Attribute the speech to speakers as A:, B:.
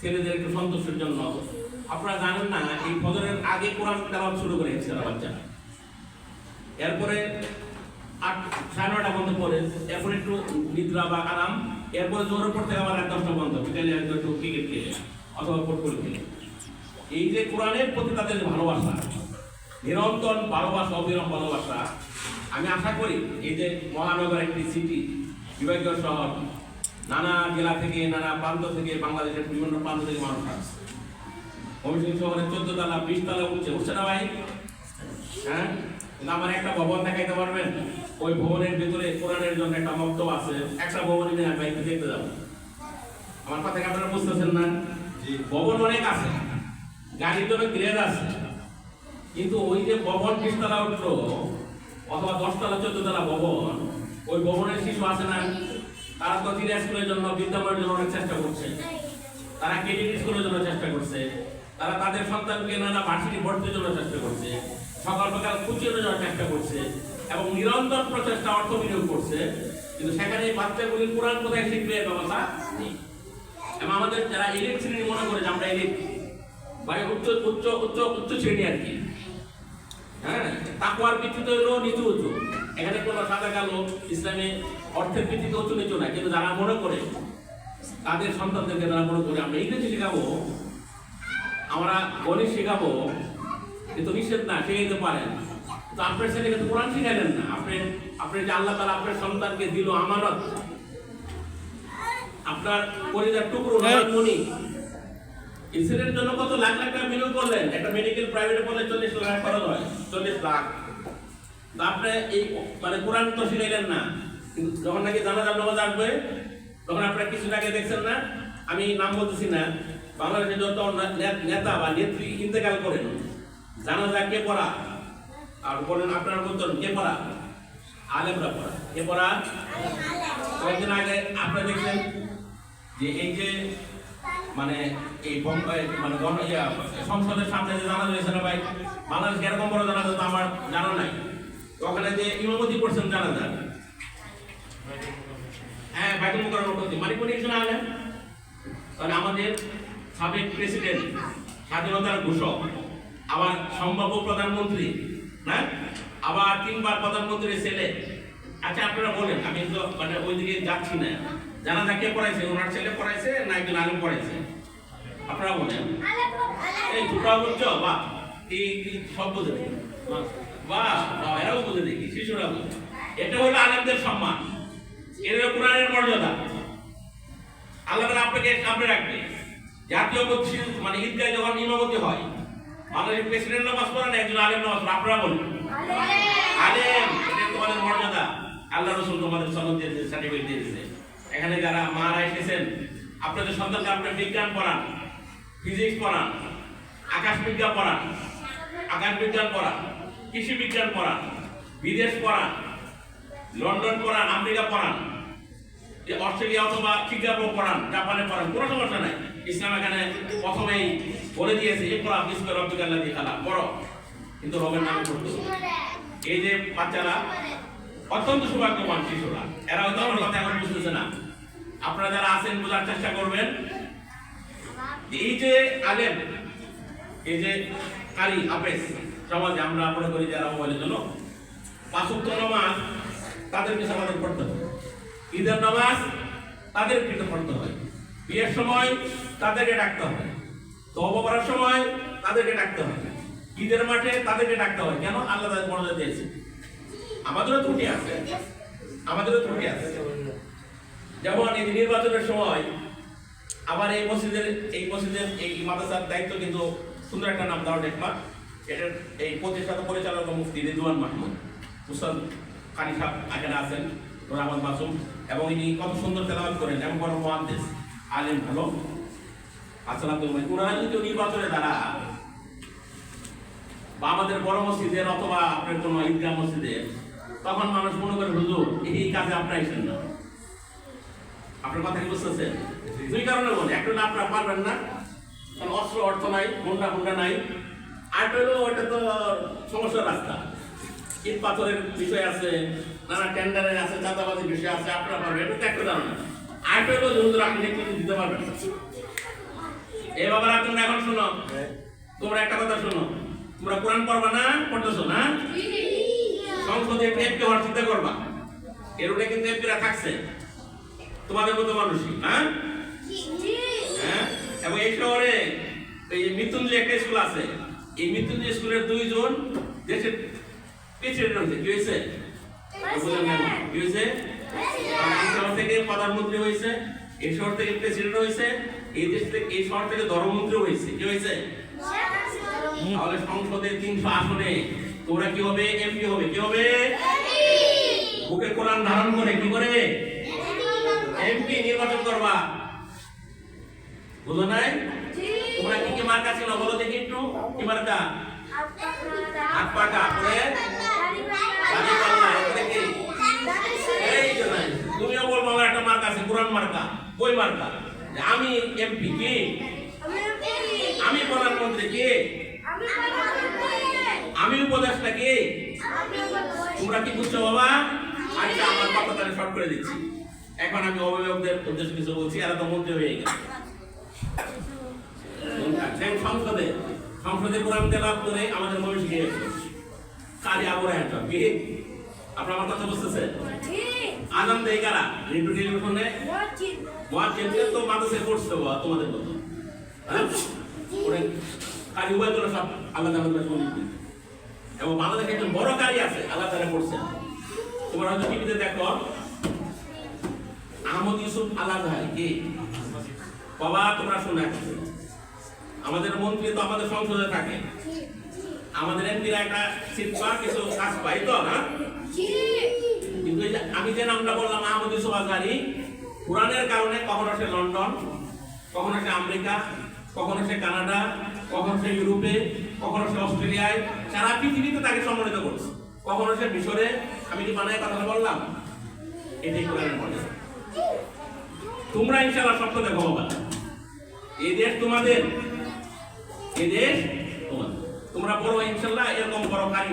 A: ছেলেদের একটু সন্তোষের জন্য আপনারা জানেন না এই ফজরের আগে কোরআন তেলাওয়াত শুরু করে ছেলেরা বাচ্চারা, এরপরে 8-9:30 বন্ধ করে, এরপরে একটু নিদ্রা বা আরাম, এরপরে জোরের পর থেকে আবার 10টা বন্ধ, বিকেলে একটু ক্রিকেট খেলে অথবা ফুটবল খেলে। এই যে কোরআনের প্রতি তাদের ভালোবাসা, নিরন্তর ভালোবাসা, অবিরাম ভালোবাসা, আমি আশা করি এই যে মহানগর একটি সিটি, বিভাগীয় শহর, নানা জেলা থেকে নানা প্রান্ত থেকে বাংলাদেশের বিভিন্ন প্রান্ত থেকে মানুষ আসছে। ময়মনসিংহ শহরে 14 তলা 20 তলা উঠছে না ভাই? হ্যাঁ, আমার একটা ভবন দেখাইতে পারবেন? ওই ভবনের ভিতরে কোরআনের জন্য একটা মক্তব আছে, একটা ভবন নিয়ে আমি একটু দেখতে যাবো। আমার কথা কি আপনারা বুঝতেছেন না? ভবন অনেক আছে, গাড়ির জন্য গ্রেড আছে, কিন্তু ওই যে ভবন 20 তলা উঠলো অথবা 10 তলা 14 তলা ভবন, ওই ভবনের শিশু আছে না, তারা তো জিরা স্কুলের জন্য, বিদ্যালয়ের জন্য অনেক চেষ্টা করছে, তারা কেডি স্কুলের জন্য চেষ্টা করছে, তারা তাদের সন্তানকে নানা ভার্সিটি ভর্তির জন্য চেষ্টা করছে, সকাল সকাল কুচিয়ে যাওয়ার চেষ্টা করছে এবং নিরন্তর প্রচেষ্টা অর্থ বিনিয়োগ করছে, কিন্তু সেখানে এই বাচ্চাগুলি কোরআন কোথায় শিখবে ব্যবস্থা নেই। এবং আমাদের যারা এলিট শ্রেণী মনে করে যে আমরা এলিট, ভাই উচ্চ উচ্চ উচ্চ উচ্চ শ্রেণী আর কি, হ্যাঁ, তাকওয়ার ভিত্তিতে হলো নিচু উঁচু, এখানে কোনো সাদা কালো ইসলামে অর্থের ভিত্তিতে উঁচু নিচু না, কিন্তু যারা মনে করে তাদের সন্তানদেরকে যারা মনে করে আমরা ইংরেজি শেখাবো, আমরা গণিত শেখাবো, কিন্তু নিষেধ না, শেখাইতে পারেন, তো আপনার ছেলেকে তো কোরআন শিখাইলেন না। আপনি যে আল্লাহ তাআলা আপনার সন্তানকে দিল আমানত, আপনার পরিবার টুকরো মনি, ইসরায়েলের জন্য কত লাখ লাখ টাকা বিনিয়োগ করলেন, একটা মেডিকেল প্রাইভেটে বলে 40 লাখ খরচ হয়, 40 লাখ। তো আপনি এই মানে কোরআন তো শিখাইলেন না, যখন নাকি জানাজার নামাজ আসবে তখন আপনারা কিছু আগে দেখছেন না, আমি নাম বলতেছি না, বাংলাদেশের যত নেতা বা নেত্রী ইন্তেকাল করেন, জানাজা কে পড়া আর বলেন আপনারা বলতেন কে পড়া? আলেমরা পড়া। কে পড়া? কয়েকদিন আগে আপনারা দেখছেন যে এই যে মানে এই মানে সংসদের সামনে যে জানাজা হয়েছে না ভাই, বাংলাদেশ এরকম বড় জানাজা তো আমার জানা নাই। ওখানে যে ইমামতি করছেন জানাজা, হ্যাঁ বাইতুল মুকাররম করতে মানিকপুর একজন আলেম, তাহলে আমাদের সাবেক প্রেসিডেন্ট, স্বাধীনতার ঘোষক, আবার সম্ভাব্য প্রধানমন্ত্রী, না আবার 3 বার প্রধানমন্ত্রীর ছেলে। আচ্ছা আপনারা বলেন, আমি তো মানে ওইদিকে যাচ্ছি না, জানাজা কে পড়াইছে? ওনার ছেলে পড়াইছে না একজন আলেম পড়াইছে? আপনারা বলেন। এই দুটো বুঝছো? বাহ, এই সব বুঝে দেখি, বাহ বাহ, এরাও বুঝে দেখি, শিশুরা বুঝে। এটা হলো আলেমদের সম্মান, এর কোরআনের মর্যাদা। আল্লাহ তাআলা আপনাকে সামনে রাখবে। জাতীয় মসজিদ মানে ঈদগাহে যখন ইমামতি হয়, বাংলাদেশের প্রেসিডেন্ট নামাজ পড়েন, একজন আলেম নামাজ পড়েন, আপনারা বলেন আলেম, এটা তোমাদের মর্যাদা। আল্লাহ রাসূল তোমাদের সনদ দিয়ে সার্টিফিকেট দিয়ে দিয়েছে। এখানে যারা মারা এসেছেন, আপনাদের সন্তানকে আপনি বিজ্ঞান পড়ান, ফিজিক্স পড়ান, আকাশ বিজ্ঞান পড়ান, কৃষি বিজ্ঞান পড়ান, বিদেশ পড়ান, লন্ডন পড়ান, আমেরিকা পড়ান, অস্ট্রেলিয়া অথবা সিঙ্গাপুর পড়ান, জাপানে পড়ান, কোনো সমস্যা নাই। ইসলাম এখানে প্রথমেই বলে দিয়েছে ইকরা বিসমি রাব্বিকাল্লাযী খালাক, পড়ো, কিন্তু রবের নামে পড়তে হবে। এই যে বাচ্চারা অত্যন্ত সৌভাগ্যবান শিশুরা, এরা হয়তো আমার কথা এখন বুঝতেছে না। আপনারা যারা আছেন বোঝার চেষ্টা করবেন। এই যে আলেম, এই যে কারি হাফেজ সমাজে আমরা মনে করি যারা মোবাইলের জন্য 5 ওয়াক্ত নামাজ তাদের কিছু আমাদের পড়তে হবে, ঈদের নামাজ তাদের কিন্তু পড়তে হয়, বিয়ের সময় তাদেরকে ডাকতে হয়, তওবা করার সময় তাদেরকে ডাকতে হয়, ঈদের মাঠে তাদেরকে ডাকতে হয়। কেন? আল্লাহ তাদের মর্যাদা দিয়েছে। আমাদেরও ত্রুটি আছে, যেমন এই নির্বাচনের সময় আবার এই মসজিদের এই মাদ্রাসার দায়িত্ব কিন্তু সুন্দর একটা নাম দাও দেখবা, এটার এই প্রতিষ্ঠাতা পরিচালক মুফতি রিজওয়ান মাহমুদ উস্তাদ কারি সাহেব এখানে আছেন, রহমান মাসুম, এবং ইনি কত সুন্দর তেলাওয়াত করেন, এবং বড় মুহাদ্দিস আলেম ভালো। আসসালাম ওনারা যদি নির্বাচনে দ্বারা বা আমাদের বড় মসজিদের অথবা আপনার কোনো ঈদগাহ মসজিদের, তখন মানুষ মনে করে হুজুর এই কাজে আপনারা এসেন না। আপনার কথা কি বুঝতেছেন? 2 কারণে বলি, একটা হলো আপনারা পারবেন না, কারণ অস্ত্র অর্থ নাই, হুন্ডা নাই, আর হলো ওটা তো সমস্যার রাস্তা, ইট পাথরের বিষয় আছে, নানা টেন্ডারের আছে, চাঁদাবাজির বিষয় আছে, আপনারা পারবেন, এটা একটা কারণ। আর হলো হুজুর আপনি নেতৃত্ব দিতে পারবেন না, এই বাবারা তোমরা এখন শোনো, তোমরা একটা কথা শোনো, তোমরা কোরআন পড়বা না, পড়তেছো না? সংসদে এমপি হওয়ার চিন্তা করবা, এর উপরে কিন্তু এমপিরা থাকছে তোমাদের মতো মানুষই, হ্যাঁ হ্যাঁ। এবং এই শহরে এই মৃত্যুঞ্জয় একটা স্কুল আছে, এই মৃত্যুঞ্জয় স্কুলের 2 জন দেশের প্রেসিডেন্ট হয়েছে। কি হয়েছে? কি হয়েছে? এই শহর থেকে প্রধানমন্ত্রী হয়েছে, এই শহর থেকে প্রেসিডেন্ট হয়েছে, এই দেশ থেকে, এই শহর থেকে ধর্মমন্ত্রী হয়েছে। কি হয়েছে? তাহলে সংসদে 300 আসনে তোমরা কি হবে? এমপি হবে। কি হবে? বুকে কোরআন ধারণ করে কি করে এমপি নির্বাচন করবা। বুঝো নাই? তোমরা কি কি মার্কা ছিল বলো দেখি একটু। কি মার্কা? হাত পাকা করে দাড়ি পাল্লা, এগুলো কি? এই যে নাই, তুমিও বলবো আমার একটা মার্কা আছে, কোরআন মার্কা। কই মার্কা? আমি এমপি কি? আমি প্রধানমন্ত্রী কি? আমি উপদেষ্টা কি? তোমরা কি বুঝছো বাবা? আচ্ছা, আমার কথা তাহলে শর্ট করে দিচ্ছি। এখন আমি অভিভাবকদের উদ্দেশ্যে কিছু বলছি, এরা তো মন্ত্রী হয়ে গেছে। সংসদে কোরআন তেলাওয়াত করে আমাদের মহিষ গিয়ে কাজে আবরায় কি? আপনারা আমার কথা বুঝতেছেন? আজান দেয় কারা? রেডিও টেলিভিশনে মুয়াজ্জিন তো মাদ্রাসায় পড়ছে বাবা, তোমাদের মতো, হ্যাঁ? ওরে কারি উভয় তোরা সব আলাদা আলাদা শুনতে, এবং বাংলাদেশে একজন বড় কারি আছে, আল্লাহ তাআলা পড়ছেন। তোমরা হয়তো টিভিতে দেখো আহমদ ইউসুফ আল-আজহারি কি? বাবা তোমরা শুনে, আমাদের মন্ত্রী তো আমাদের সংসদে থাকে, আমাদের এমপিরা একটা সিট পায়, কিছু কাজ পাই তো না? কিন্তু আমি যে নামটা বললাম আহমদ ইউসুফ আল-আজহারি, কোরআনের কারণে কখনো সে লন্ডন, কখনো সে আমেরিকা, কখনো সে কানাডা, কখনো সে ইউরোপে, কখনো সে অস্ট্রেলিয়ায়, সারা পৃথিবীতে তাকে সম্মানিত করছে। কখনো সে মিশরে, আমি কি বানায় কথাটা বললাম? এটাই কোরআনের মর্যাদা। তোমরা ইনশাআল্লাহ স্বপ্ন দেখো বাবা, এই দেশ তোমাদের, এই দেশ তোমাদের, তোমরা বড় ইনশাআল্লাহ এরকম বড় কারি